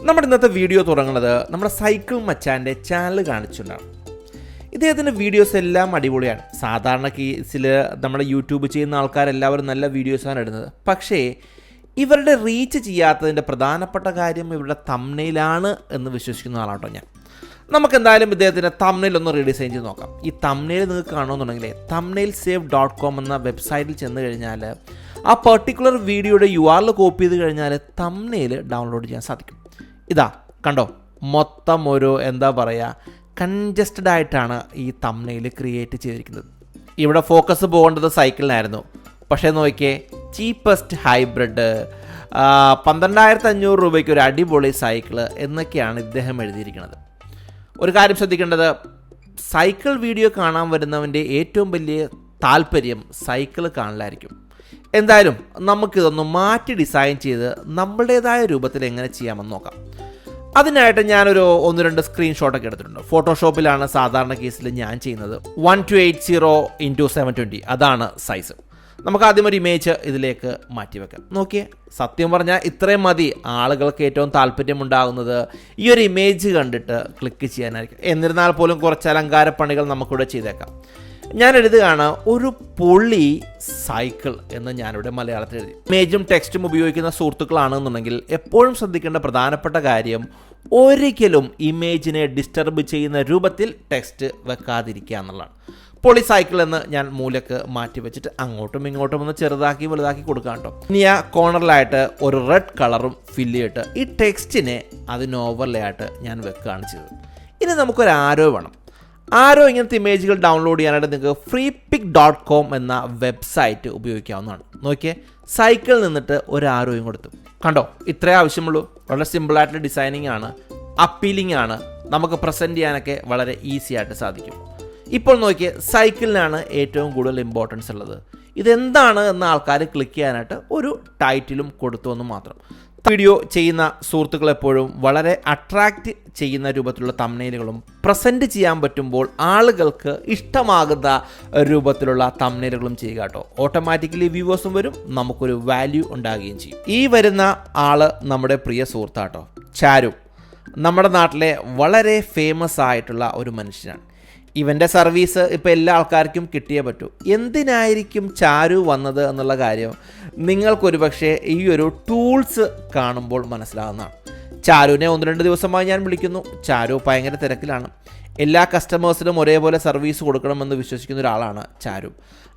നമ്മുടെ ഇന്നത്തെ വീഡിയോ തുടങ്ങുന്നത് നമ്മുടെ സൈക്കിൾ മച്ചാൻ്റെ ചാനൽ കാണിച്ചുകൊണ്ടാണ്. ഇദ്ദേഹത്തിൻ്റെ വീഡിയോസ് എല്ലാം അടിപൊളിയാണ്. സാധാരണ കേസിൽ നമ്മുടെ യൂട്യൂബ് ചെയ്യുന്ന ആൾക്കാരെല്ലാവരും നല്ല വീഡിയോസാണ് ഇടുന്നത്. പക്ഷേ ഇവരുടെ റീച്ച് ചെയ്യാത്തതിൻ്റെ പ്രധാനപ്പെട്ട കാര്യം ഇവരുടെ തംബ്നെയിലാണ് എന്ന് വിശ്വസിക്കുന്ന ആളാട്ടോ ഞാൻ. നമുക്കെന്തായാലും ഇദ്ദേഹത്തിൻ്റെ തംബ്നെയിൽ ഒന്ന് റീഡിസൈൻ ചെയ്ത് നോക്കാം. ഈ തംബ്നെയിൽ നിങ്ങൾക്ക് കാണുമെന്നുണ്ടെങ്കിൽ thumbnailsave.com എന്ന വെബ്സൈറ്റിൽ ചെന്ന് കഴിഞ്ഞാൽ ആ പെർട്ടിക്കുലർ വീഡിയോയുടെ URL കോപ്പി ചെയ്ത് കഴിഞ്ഞാൽ തംബ്നെയിൽ ഡൗൺലോഡ് ചെയ്യാൻ സാധിക്കും. ഇതാ കണ്ടോ, മൊത്തം ഒരു എന്താ പറയുക കൺജസ്റ്റഡ് ആയിട്ടാണ് ഈ തംബ്നെയിൽ ക്രിയേറ്റ് ചെയ്തിരിക്കുന്നത്. ഇവിടെ ഫോക്കസ് പോകേണ്ടത് സൈക്കിളിനായിരുന്നു. പക്ഷേ നോക്കിയേ, ചീപ്പസ്റ്റ് ഹൈബ്രിഡ് 12,500 രൂപയ്ക്ക് ഒരു അടിപൊളി സൈക്കിള് എന്നൊക്കെയാണ് ഇദ്ദേഹം എഴുതിയിരിക്കുന്നത്. ഒരു കാര്യം ശ്രദ്ധിക്കേണ്ടത്, സൈക്കിൾ വീഡിയോ കാണാൻ വരുന്നവൻ്റെ ഏറ്റവും വലിയ താല്പര്യം സൈക്കിൾ കാണലായിരിക്കും. എന്തായാലും നമുക്കിതൊന്ന് മാറ്റി ഡിസൈൻ ചെയ്ത് നമ്മളുടേതായ രൂപത്തിൽ എങ്ങനെ ചെയ്യാമെന്ന് നോക്കാം. അതിനായിട്ട് ഞാനൊരു 1-2 സ്ക്രീൻഷോട്ടൊക്കെ എടുത്തിട്ടുണ്ട്. ഫോട്ടോഷോപ്പിലാണ് സാധാരണ കേസിൽ ഞാൻ ചെയ്യുന്നത്. 1280x720 അതാണ് സൈസ്. നമുക്ക് ആദ്യം ഒരു ഇമേജ് ഇതിലേക്ക് മാറ്റിവെക്കാം. നോക്കിയേ, സത്യം പറഞ്ഞാൽ ഇത്രയും മതി. ആളുകൾക്ക് ഏറ്റവും താല്പര്യമുണ്ടാകുന്നത് ഈ ഒരു ഇമേജ് കണ്ടിട്ട് ക്ലിക്ക് ചെയ്യാനായിരിക്കും. എന്നിരുന്നാൽ പോലും കുറച്ച് അലങ്കാര പണികൾ നമുക്കിവിടെ ചെയ്തേക്കാം. ഞാൻ എഴുതുകയാണ് ഒരു പൊളി സൈക്കിൾ എന്ന് ഞാനിവിടെ മലയാളത്തിൽ എഴുതി. ഇമേജും ടെക്സ്റ്റും ഉപയോഗിക്കുന്ന സുഹൃത്തുക്കളാണെന്നുണ്ടെങ്കിൽ എപ്പോഴും ശ്രദ്ധിക്കേണ്ട പ്രധാനപ്പെട്ട കാര്യം, ഒരിക്കലും ഇമേജിനെ ഡിസ്റ്റർബ് ചെയ്യുന്ന രൂപത്തിൽ ടെക്സ്റ്റ് വെക്കാതിരിക്കുക എന്നുള്ളതാണ്. പൊളി സൈക്കിൾ എന്ന് ഞാൻ മൂലക്ക് മാറ്റി വെച്ചിട്ട് അങ്ങോട്ടും ഇങ്ങോട്ടും ഒന്ന് ചെറുതാക്കി വലുതാക്കി കൊടുക്കാം കേട്ടോ. ഇനി ആ കോർണറിലായിട്ട് ഒരു റെഡ് കളറും ഫില്ല് ചെയ്തിട്ട് ഈ ടെക്സ്റ്റിനെ അതിന് ഓവർലേ ആയിട്ട് ഞാൻ വെക്കുകയാണ് ചെയ്തത്. ഇനി നമുക്കൊരു ആരോ വേണം. ആരോ ഇങ്ങനത്തെ ഇമേജുകൾ ഡൗൺലോഡ് ചെയ്യാനായിട്ട് നിങ്ങൾക്ക് freepik.com എന്ന വെബ്സൈറ്റ് ഉപയോഗിക്കാവുന്നതാണ്. നോക്കിയേ, സൈക്കിളിൽ നിന്നിട്ട് ഒരു ആരോയും കൊടുത്തു. കണ്ടോ, ഇത്രേ ആവശ്യമുള്ളൂ. വളരെ സിമ്പിളായിട്ടുള്ള ഡിസൈനിങ് ആണ്, അപ്പീലിംഗ് ആണ്, നമുക്ക് പ്രസൻറ്റ് ചെയ്യാനൊക്കെ വളരെ ഈസി ആയിട്ട് സാധിക്കും. ഇപ്പോൾ നോക്കിയേ, സൈക്കിളിനാണ് ഏറ്റവും കൂടുതൽ ഇമ്പോർട്ടൻസ് ഉള്ളത്. ഇതെന്താണ് എന്ന ആൾക്കാർ ക്ലിക്ക് ചെയ്യാനായിട്ട് ഒരു ടൈറ്റിലും കൊടുത്തു എന്ന് മാത്രം. വീഡിയോ ചെയ്യുന്ന സുഹൃത്തുക്കൾ എപ്പോഴും വളരെ അട്രാക്റ്റ് ചെയ്യുന്ന രൂപത്തിലുള്ള തംബ്നെയിലുകളും പ്രസൻറ്റ് ചെയ്യാൻ പറ്റുമ്പോൾ ആളുകൾക്ക് ഇഷ്ടമാകുന്ന രൂപത്തിലുള്ള തംബ്നെയിലുകളും ചെയ്യുക കേട്ടോ. ഓട്ടോമാറ്റിക്കലി വ്യൂവേഴ്സും വരും, നമുക്കൊരു വാല്യൂ ഉണ്ടാകുകയും ചെയ്യും. ഈ വരുന്ന ആള് നമ്മുടെ പ്രിയ സുഹൃത്താട്ടോ, ചാരു. നമ്മുടെ നാട്ടിലെ വളരെ ഫേമസ് ആയിട്ടുള്ള ഒരു മനുഷ്യനാണ്. ഇവൻ്റെ സർവീസ് ഇപ്പോൾ എല്ലാ ആൾക്കാർക്കും കിട്ടിയേ പറ്റൂ. എന്തിനായിരിക്കും ചാരു വന്നത് എന്നുള്ള കാര്യം നിങ്ങൾക്കൊരു പക്ഷേ ഈ ഒരു ടൂൾസ് കാണുമ്പോൾ മനസ്സിലാകുന്നതാണ്. ചാരുവിനെ 1-2 ദിവസമായി ഞാൻ വിളിക്കുന്നു. ചാരു ഭയങ്കര തിരക്കിലാണ്. എല്ലാ കസ്റ്റമേഴ്സിനും ഒരേപോലെ സർവീസ് കൊടുക്കണമെന്ന് വിശ്വസിക്കുന്ന ഒരാളാണ് ചാരു.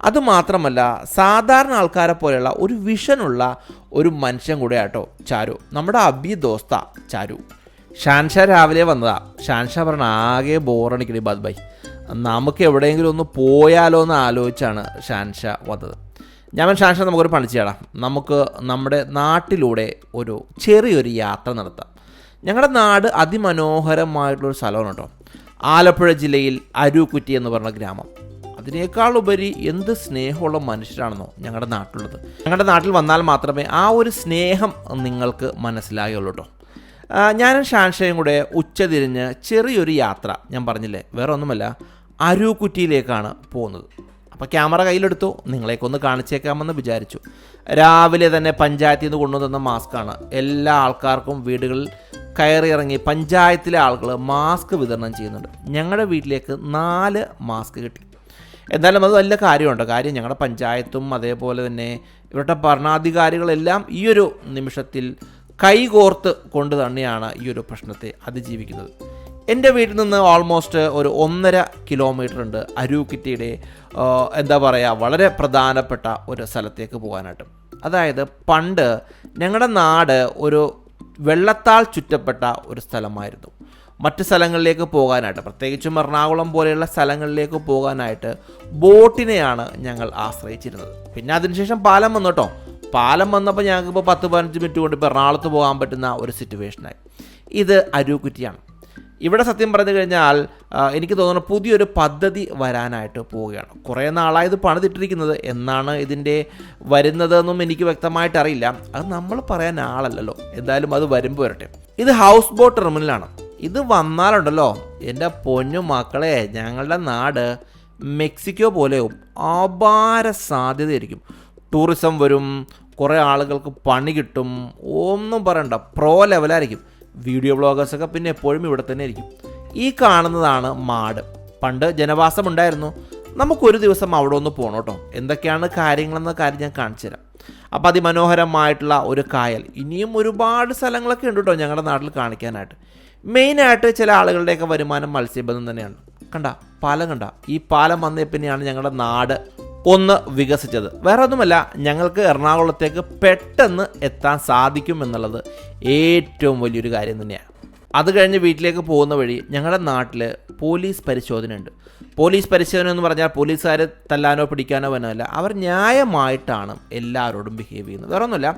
അതുമാത്രമല്ല, സാധാരണ ആൾക്കാരെ പോലെയുള്ള ഒരു വിഷനുള്ള ഒരു മനുഷ്യൻ കൂടെ ആട്ടോ ചാരു. നമ്മുടെ ദോസ്ത ചാരു. ഷാൻഷാ രാവിലെ വന്നതാ. ഷാൻഷാ പറഞ്ഞ ആകെ ബോറടിക്കടി ബാദ് ബൈ, നമുക്ക് എവിടെയെങ്കിലും ഒന്ന് പോയാലോ എന്ന് ആലോചിച്ചാണ് ഷാൻഷാ വന്നത്. ഞാൻ ഷാൻഷാ നമുക്കൊരു പണി ചെയ്യണം. നമുക്ക് നമ്മുടെ നാട്ടിലൂടെ ഒരു ചെറിയൊരു യാത്ര നടത്താം. ഞങ്ങളുടെ നാട് അതിമനോഹരമായിട്ടുള്ളൊരു സ്ഥലമാണ് കേട്ടോ. ആലപ്പുഴ ജില്ലയിൽ അരൂക്കുറ്റി എന്ന് പറഞ്ഞ ഗ്രാമം. അതിനേക്കാൾ ഉപരി എന്ത് സ്നേഹമുള്ള മനുഷ്യരാണെന്നോ ഞങ്ങളുടെ നാട്ടിലുള്ളത്. ഞങ്ങളുടെ നാട്ടിൽ വന്നാൽ മാത്രമേ ആ ഒരു സ്നേഹം നിങ്ങൾക്ക് മനസ്സിലാകുള്ളൂ കേട്ടോ. ഞാനും ഷാൻഷയും കൂടെ ഉച്ചതിരിഞ്ഞ് ചെറിയൊരു യാത്ര, ഞാൻ പറഞ്ഞില്ലേ വേറെ ഒന്നുമല്ല, അരൂക്കുറ്റിയിലേക്കാണ് പോകുന്നത്. അപ്പോൾ ക്യാമറ കയ്യിലെടുത്തു, നിങ്ങളേക്കൊന്ന് കാണിച്ചേക്കാമെന്ന് വിചാരിച്ചു. രാവിലെ തന്നെ പഞ്ചായത്തിൽ നിന്ന് കൊണ്ടുവന്ന മാസ്കാണ്. എല്ലാ ആൾക്കാർക്കും വീടുകളിൽ കയറി ഇറങ്ങി പഞ്ചായത്തിലെ ആളുകൾ മാസ്ക് വിതരണം ചെയ്യുന്നുണ്ട്. ഞങ്ങളുടെ വീട്ടിലേക്ക് 4 മാസ്ക് കിട്ടി. എന്തായാലും അത് വലിയ കാര്യമുണ്ട്. കാര്യം ഞങ്ങളുടെ പഞ്ചായത്തും അതേപോലെ തന്നെ ഇവരുടെ ഭരണാധികാരികളെല്ലാം ഈ ഒരു നിമിഷത്തിൽ കൈകോർത്ത് കൊണ്ട് തന്നെയാണ് ഈ ഒരു പ്രശ്നത്തെ അതിജീവിക്കുന്നത്. എൻ്റെ വീട്ടിൽ നിന്ന് ഓൾമോസ്റ്റ് ഒരു 1.5 കിലോമീറ്റർ ഉണ്ട് അരൂക്കുറ്റിയുടെ എന്താ പറയുക വളരെ പ്രധാനപ്പെട്ട ഒരു സ്ഥലത്തേക്ക് പോകാനായിട്ട്. അതായത് പണ്ട് ഞങ്ങളുടെ നാട് ഒരു വെള്ളത്താൽ ചുറ്റപ്പെട്ട ഒരു സ്ഥലമായിരുന്നു. മറ്റ് സ്ഥലങ്ങളിലേക്ക് പോകാനായിട്ട്, പ്രത്യേകിച്ചും എറണാകുളം പോലെയുള്ള സ്ഥലങ്ങളിലേക്ക് പോകാനായിട്ട് ബോട്ടിനെയാണ് ഞങ്ങൾ ആശ്രയിച്ചിരുന്നത്. പിന്നെ അതിനുശേഷം പാലം വന്നു കേട്ടോ. പാലം വന്നപ്പോൾ ഞങ്ങൾക്കിപ്പോൾ 10-15 മിനിറ്റ് കൊണ്ട് ഇപ്പോൾ എറണാകുളത്ത് പോകാൻ പറ്റുന്ന ഒരു സിറ്റുവേഷനായി. ഇത് അരൂക്കുറ്റിയാണ്. ഇവിടെ സത്യം പറഞ്ഞു കഴിഞ്ഞാൽ എനിക്ക് തോന്നുന്നു പുതിയൊരു പദ്ധതി വരാനായിട്ട് പോവുകയാണ്. കുറേ നാളായി ഇത് പണിതിട്ടിരിക്കുന്നത്. എന്നാണ് ഇതിൻ്റെ വരുന്നതെന്നും എനിക്ക് വ്യക്തമായിട്ട് അറിയില്ല. അത് നമ്മൾ പറയാൻ ആളല്ലല്ലോ. എന്തായാലും അത് വരുമ്പോൾ വരട്ടെ. ഇത് ഹൗസ് ബോട്ട് ടെർമിനലാണ്. ഇത് വന്നാലുണ്ടല്ലോ എൻ്റെ പൊന്നു മക്കളെ, ഞങ്ങളുടെ നാട് മെക്സിക്കോ പോലെയും അപാര സാധ്യതയായിരിക്കും. ടൂറിസം വരും, കുറേ ആളുകൾക്ക് പണി കിട്ടും, ഒന്നും പറയണ്ട, പ്രോ ലെവലായിരിക്കും. വീഡിയോ ബ്ലോഗേഴ്സൊക്കെ പിന്നെ എപ്പോഴും ഇവിടെ തന്നെ ആയിരിക്കും. ഈ കാണുന്നതാണ് മാട്. പണ്ട് ജനവാസമുണ്ടായിരുന്നു. നമുക്കൊരു ദിവസം അവിടെ ഒന്ന് പോകണം കേട്ടോ. എന്തൊക്കെയാണ് കാര്യങ്ങളെന്ന കാര്യം ഞാൻ കാണിച്ചു തരാം. അപ്പോൾ അതിമനോഹരമായിട്ടുള്ള ഒരു കായൽ, ഇനിയും ഒരുപാട് സ്ഥലങ്ങളൊക്കെ ഉണ്ട് കേട്ടോ ഞങ്ങളുടെ നാട്ടിൽ കാണിക്കാനായിട്ട്. മെയിനായിട്ട് ചില ആളുകളുടെയൊക്കെ വരുമാനം മത്സ്യബന്ധനം തന്നെയാണ്. പാലം കണ്ട, ഈ പാലം വന്നേ പിന്നെയാണ് ഞങ്ങളുടെ നാട് ഒന്ന് വികസിച്ചത്. വേറെ ഒന്നുമല്ല, ഞങ്ങൾക്ക് എറണാകുളത്തേക്ക് പെട്ടെന്ന് എത്താൻ സാധിക്കും എന്നുള്ളത് ഏറ്റവും വലിയൊരു കാര്യം തന്നെയാണ്. അത് കഴിഞ്ഞ് വീട്ടിലേക്ക് പോകുന്ന വഴി ഞങ്ങളുടെ നാട്ടിൽ പോലീസ് പരിശോധന ഉണ്ട്. പോലീസ് പരിശോധന എന്ന് പറഞ്ഞാൽ പോലീസുകാർ തല്ലാനോ പിടിക്കാനോ വന്നതല്ല, അവർ ന്യായമായിട്ടാണ് എല്ലാവരോടും ബിഹേവ് ചെയ്യുന്നത്. വേറെ ഒന്നുമില്ല,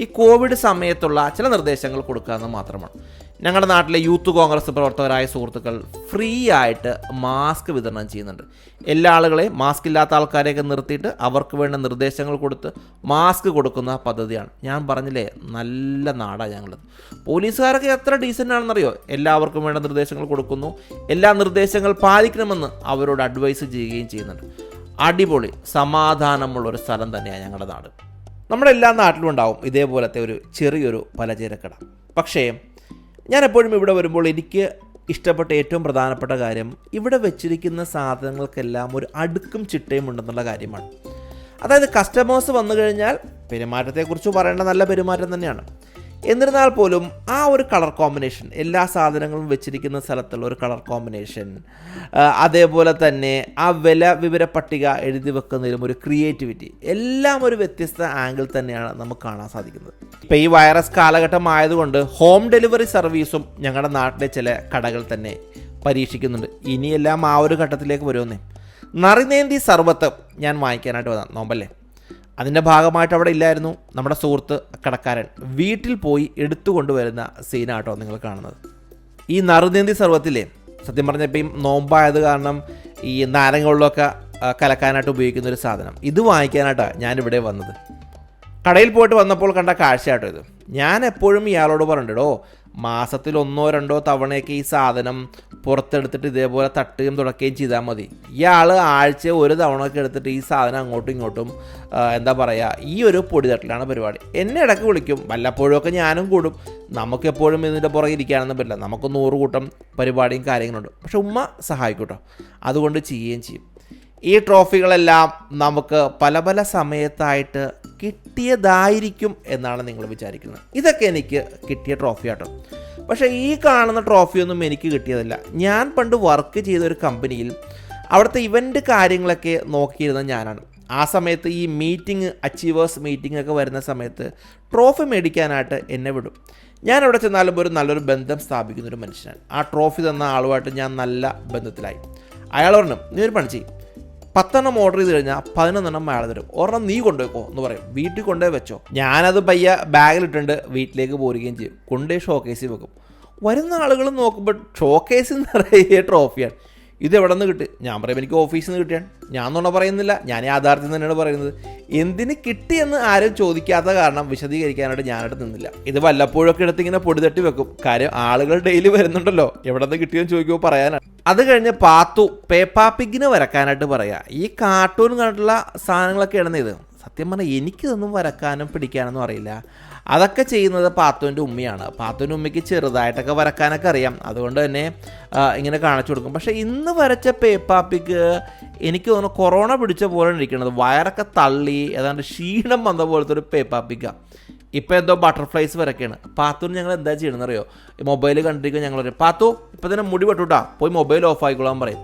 ഈ കോവിഡ് സമയത്തുള്ള ചില നിർദ്ദേശങ്ങൾ കൊടുക്കാമെന്ന് മാത്രമാണ്. ഞങ്ങളുടെ നാട്ടിലെ യൂത്ത് കോൺഗ്രസ് പ്രവർത്തകരായ സുഹൃത്തുക്കൾ ഫ്രീ ആയിട്ട് മാസ്ക് വിതരണം ചെയ്യുന്നുണ്ട്. എല്ലാ ആളുകളെയും, മാസ്ക് ഇല്ലാത്ത ആൾക്കാരെയൊക്കെ നിർത്തിയിട്ട് അവർക്ക് വേണ്ട നിർദ്ദേശങ്ങൾ കൊടുത്ത് മാസ്ക് കൊടുക്കുന്ന പദ്ധതിയാണ്. ഞാൻ പറഞ്ഞില്ലേ, നല്ല നാടാണ് ഞങ്ങളത്. പോലീസുകാരൊക്കെ എത്ര ഡീസൻ്റ് ആണെന്നറിയോ. എല്ലാവർക്കും വേണ്ട നിർദ്ദേശങ്ങൾ കൊടുക്കുന്നു, എല്ലാ നിർദ്ദേശങ്ങൾ പാലിക്കണമെന്ന് അവരോട് അഡ്വൈസ് ചെയ്യുകയും ചെയ്യുന്നുണ്ട്. അടിപൊളി സമാധാനമുള്ളൊരു സ്ഥലം തന്നെയാണ് ഞങ്ങളുടെ നാട്. നമ്മുടെ എല്ലാ നാട്ടിലും ഉണ്ടാവും ഇതേപോലത്തെ ഒരു ചെറിയൊരു പലചരക്കട. പക്ഷേ ഞാൻ എപ്പോഴും ഇവിടെ വരുമ്പോൾ എനിക്ക് ഇഷ്ടപ്പെട്ട ഏറ്റവും പ്രധാനപ്പെട്ട കാര്യം ഇവിടെ വെച്ചിരിക്കുന്ന സാധനങ്ങൾക്കെല്ലാം ഒരു അടുക്കും ചിട്ടയും ഉണ്ടെന്നുള്ള കാര്യമാണ്. അതായത് കസ്റ്റമേഴ്സ് വന്നു കഴിഞ്ഞാൽ പെരുമാറ്റത്തെക്കുറിച്ച് പറയേണ്ട നല്ല പെരുമാറ്റം തന്നെയാണ്. എന്നിരുന്നാൽ പോലും ആ ഒരു കളർ കോമ്പിനേഷൻ, എല്ലാ സാധനങ്ങളും വെച്ചിരിക്കുന്ന സ്ഥലത്തുള്ള ഒരു കളർ കോമ്പിനേഷൻ, അതേപോലെ തന്നെ ആ വില വിവര പട്ടിക എഴുതി വെക്കുന്നതിലും ഒരു ക്രിയേറ്റിവിറ്റി, എല്ലാം ഒരു വ്യത്യസ്ത ആംഗിൾ തന്നെയാണ് നമുക്ക് കാണാൻ സാധിക്കുന്നത്. ഇപ്പോൾ ഈ വൈറസ് കാലഘട്ടം ആയതുകൊണ്ട് ഹോം ഡെലിവറി സർവീസും ഞങ്ങളുടെ നാട്ടിലെ ചില കടകൾ തന്നെ പരീക്ഷിക്കുന്നുണ്ട്. ഇനിയെല്ലാം ആ ഒരു ഘട്ടത്തിലേക്ക് വരുമെന്നേ. നറിനേന്തി സർബത്ത് ഞാൻ വാങ്ങിക്കാനായിട്ട് വന്ന നോമ്പല്ലേ, അതിൻ്റെ ഭാഗമായിട്ട് അവിടെ ഇല്ലായിരുന്നു. നമ്മുടെ സുഹൃത്ത് കടക്കാരൻ വീട്ടിൽ പോയി എടുത്തുകൊണ്ടുവരുന്ന സീനാട്ടോ നിങ്ങൾ കാണുന്നത്. ഈ നറുനേന്തി സർവത്തിലെ സത്യം പറഞ്ഞപ്പോൾ ഈ നോമ്പായത് കാരണം ഈ നാരങ്ങ വെള്ളമൊക്കെ കലക്കാനായിട്ട് ഉപയോഗിക്കുന്ന ഒരു സാധനം, ഇത് വാങ്ങിക്കാനായിട്ടാണ് ഞാനിവിടെ വന്നത്. കടയിൽ പോയിട്ട് വന്നപ്പോൾ കണ്ട കാഴ്ചയാട്ടോ ഇത്. ഞാൻ എപ്പോഴും ഇയാളോട് പറഞ്ഞിട്ടോ, മാസത്തിൽ 1-2 തവണയൊക്കെ ഈ സാധനം പുറത്തെടുത്തിട്ട് ഇതേപോലെ തട്ടുകയും തുടക്കുകയും ചെയ്താൽ മതി. ഇയാൾ ആഴ്ച 1 തവണയൊക്കെ എടുത്തിട്ട് ഈ സാധനം അങ്ങോട്ടും ഇങ്ങോട്ടും എന്താ പറയുക, ഈ ഒരു പൊടി തട്ടിലാണ് പരിപാടി. എന്നെ ഇടയ്ക്ക് വിളിക്കും, വല്ലപ്പോഴുമൊക്കെ ഞാനും കൂടും. നമുക്കെപ്പോഴും ഇതിൻ്റെ പുറകെ ഇരിക്കാനൊന്നും പറ്റില്ല, നമുക്ക് 100 കൂട്ടം പരിപാടിയും കാര്യങ്ങളുണ്ട്. പക്ഷെ ഉമ്മ സഹായിക്കൂട്ടോ, അതുകൊണ്ട് ചെയ്യുകയും ചെയ്യും. ഈ ട്രോഫികളെല്ലാം നമുക്ക് പല പല സമയത്തായിട്ട് കിട്ടിയതായിരിക്കും എന്നാണ് നിങ്ങൾ വിചാരിക്കുന്നത്. ഇതൊക്കെ എനിക്ക് കിട്ടിയ ട്രോഫി ആട്ടോ. പക്ഷേ ഈ കാണുന്ന ട്രോഫിയൊന്നും എനിക്ക് കിട്ടിയതല്ല. ഞാൻ പണ്ട് വർക്ക് ചെയ്തൊരു കമ്പനിയിൽ അവിടുത്തെ ഇവൻ്റ് കാര്യങ്ങളൊക്കെ നോക്കിയിരുന്ന ഞാനാണ്. ആ സമയത്ത് ഈ മീറ്റിംഗ്, അച്ചീവേഴ്സ് മീറ്റിംഗ് ഒക്കെ വരുന്ന സമയത്ത് ട്രോഫി മേടിക്കാനായിട്ട് എന്നെ വിടും. ഞാൻ അവിടെ ചെന്നാലും ഒരു നല്ലൊരു ബന്ധം സ്ഥാപിക്കുന്നൊരു മനുഷ്യനാണ്. ആ ട്രോഫി തന്ന ആളുമായിട്ട് ഞാൻ നല്ല ബന്ധത്തിലായി. അയാൾ പറഞ്ഞു, നീ ഒരു പണി ചെയ്യും, 10 ഓർഡർ ചെയ്ത് കഴിഞ്ഞാൽ 11 അയാൾ തരും, ഒരെണ്ണം നീ കൊണ്ടുപോയിക്കോ എന്ന് പറയും, വീട്ടിൽ കൊണ്ടുപോയി വെച്ചോ. ഞാനത് പയ്യ ബാഗിലിട്ടുണ്ട് വീട്ടിലേക്ക് പോരുകയും ചെയ്യും. കൊണ്ടുപോയി ഷോക്കേസിൽ വെക്കും. വരുന്ന ആളുകൾ നോക്കുമ്പോൾ ഷോക്കേസിൽ നിറയെ ട്രോഫിയാണ്. ഇത് എവിടെ നിന്ന് കിട്ടി? ഞാൻ പറയും, എനിക്ക് ഓഫീസിൽ നിന്ന് കിട്ടിയാണ്. ഞാൻ എന്നൊന്നും പറയുന്നില്ല, ഞാൻ യാഥാർത്ഥ്യം തന്നെയാണ് പറയുന്നത്. എന്തിന് കിട്ടിയെന്ന് ആരും ചോദിക്കാത്ത കാരണം വിശദീകരിക്കാനായിട്ട് ഞാനായിട്ട് നിന്നില്ല. ഇത് വല്ലപ്പോഴൊക്കെ എടുത്ത് ഇങ്ങനെ പൊടി തട്ടി വെക്കും. കാര്യം ആളുകൾ ഡെയിലി വരുന്നുണ്ടല്ലോ, എവിടെ നിന്ന് കിട്ടിയെന്ന് ചോദിക്കുമ്പോൾ പറയാനാണ്. അത് കഴിഞ്ഞ് പാത്തു പേപ്പാപ്പിക്കിന് വരക്കാനായിട്ട് പറയാം. ഈ കാർട്ടൂൺ കണ്ടുള്ള സാധനങ്ങളൊക്കെ ഇടുന്ന ഇത് സത്യം പറഞ്ഞാൽ എനിക്കിതൊന്നും വരക്കാനും പിടിക്കാനൊന്നും അറിയില്ല. അതൊക്കെ ചെയ്യുന്നത് പാത്തുവിൻ്റെ ഉമ്മയാണ്. പാത്തുവിൻ്റെ ഉമ്മയ്ക്ക് ചെറുതായിട്ടൊക്കെ വരക്കാനൊക്കെ അറിയാം, അതുകൊണ്ട് തന്നെ ഇങ്ങനെ കാണിച്ചു കൊടുക്കും. പക്ഷേ ഇന്ന് വരച്ച പേപ്പാപ്പിക്ക് എനിക്ക് തോന്നുന്നു കൊറോണ പിടിച്ച പോലെ ഇരിക്കണത്, വയറൊക്കെ തള്ളി ഏതാണ്ട് ക്ഷീണം വന്ന പോലത്തെ ഒരു പേപ്പാപ്പിക്കാണ്. ഇപ്പോൾ എന്തോ ബട്ടർഫ്ലൈസ് വരയ്ക്കാണ്. പാത്തുവിന് ഞങ്ങൾ എന്താ ചെയ്യണമെന്നറിയോ, മൊബൈൽ കണ്ടിരിക്കുക. ഞങ്ങൾ പറയും, പാത്തു ഇപ്പോൾ തന്നെ മുടി വെട്ടുട്ടാ, പോയി മൊബൈൽ ഓഫ് ആയിക്കൊള്ളാൻ പറയും.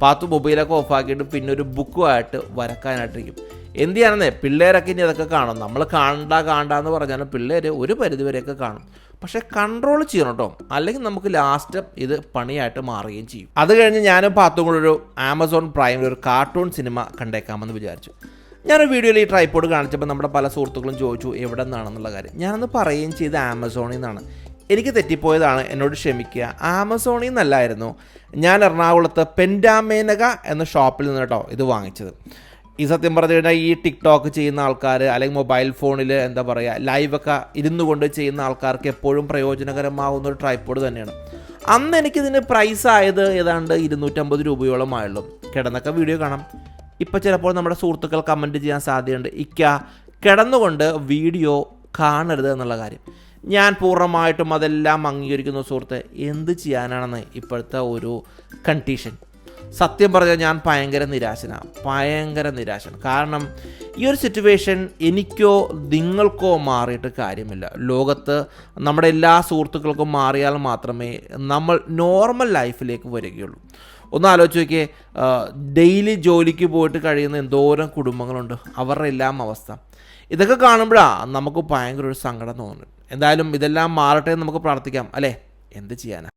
പാത്തു മൊബൈലൊക്കെ ഓഫാക്കിയിട്ട് പിന്നെ ഒരു ബുക്കുമായിട്ട് വരക്കാനായിട്ടിരിക്കും. എന്ത് ചെയ്യാനെന്നേ, പിള്ളേരൊക്കെ ഇനി അതൊക്കെ കാണും. നമ്മൾ കാണണ്ടെന്ന് പറഞ്ഞാലും പിള്ളേർ ഒരു പരിധിവരെയൊക്കെ കാണും. പക്ഷേ കൺട്രോൾ ചെയ്യണം കേട്ടോ, അല്ലെങ്കിൽ നമുക്ക് ലാസ്റ്റ് ഇത് പണിയായിട്ട് മാറുകയും ചെയ്യും. അത് കഴിഞ്ഞ് ഞാനും പാത്തും കൂടെ ഒരു ആമസോൺ പ്രൈമിൽ ഒരു കാർട്ടൂൺ സിനിമ കണ്ടേക്കാമെന്ന് വിചാരിച്ചു. ഞാനൊരു വീഡിയോയിൽ ഈ ട്രൈപോഡ് കാണിച്ചപ്പോൾ നമ്മുടെ പല സുഹൃത്തുക്കളും ചോദിച്ചു എവിടെ നിന്നാണെന്നുള്ള കാര്യം. ഞാനൊന്ന് പറയുകയും ചെയ്ത് ആമസോണിൽ നിന്നാണ്. എനിക്ക് തെറ്റിപ്പോയതാണ്, എന്നോട് ക്ഷമിക്കുക. ആമസോണിൽ നിന്നല്ലായിരുന്നു, ഞാൻ എറണാകുളത്ത് പെൻഡാമേനക എന്ന ഷോപ്പിൽ നിന്ന് കേട്ടോ ഇത് വാങ്ങിച്ചത്. ഈ സത്യം പറഞ്ഞു കഴിഞ്ഞാൽ ഈ ടിക്ടോക്ക് ചെയ്യുന്ന ആൾക്കാർ, അല്ലെങ്കിൽ മൊബൈൽ ഫോണിൽ എന്താ പറയുക ലൈവൊക്കെ ഇരുന്നു കൊണ്ട് ചെയ്യുന്ന ആൾക്കാർക്ക് എപ്പോഴും പ്രയോജനകരമാകുന്ന ഒരു ട്രൈപോഡ് തന്നെയാണ്. അന്ന് എനിക്കിതിന് പ്രൈസ് ആയത് ഏതാണ്ട് 250 രൂപയോളം ആയുള്ളൂ. കിടന്നൊക്കെ വീഡിയോ കാണാം. ഇപ്പോൾ ചിലപ്പോൾ നമ്മുടെ സുഹൃത്തുക്കൾ കമൻറ്റ് ചെയ്യാൻ സാധ്യതയുണ്ട്, കിടന്നുകൊണ്ട് വീഡിയോ കാണരുത് എന്നുള്ള കാര്യം. ഞാൻ പൂർണ്ണമായിട്ടും അതെല്ലാം അംഗീകരിക്കുന്ന സുഹൃത്തെ, എന്ത് ചെയ്യാനാണെന്ന് ഇപ്പോഴത്തെ ഒരു കണ്ടീഷൻ. സത്യം പറഞ്ഞാൽ ഞാൻ ഭയങ്കര നിരാശനാണ്. കാരണം ഈ ഒരു സിറ്റുവേഷൻ എനിക്കോ നിങ്ങൾക്കോ മാറിയിട്ട് കാര്യമില്ല. ലോകത്ത് നമ്മുടെ എല്ലാ സുഹൃത്തുക്കൾക്കും മാറിയാൽ മാത്രമേ നമ്മൾ നോർമൽ ലൈഫിലേക്ക് വരികയുള്ളൂ. ഒന്ന് ആലോചിച്ച് നോക്കിയേ, ഡെയിലി ജോലിക്ക് പോയിട്ട് കഴിയുന്ന എന്തോരം കുടുംബങ്ങളുണ്ട്, അവരുടെ എല്ലാം അവസ്ഥ. ഇതൊക്കെ കാണുമ്പോഴാണ് നമുക്ക് ഭയങ്കര ഒരു സങ്കടം തോന്നുന്നത്. എന്തായാലും ഇതെല്ലാം മാറട്ടെ എന്ന് നമുക്ക് പ്രാർത്ഥിക്കാം, അല്ലേ? എന്ത് ചെയ്യാനാ.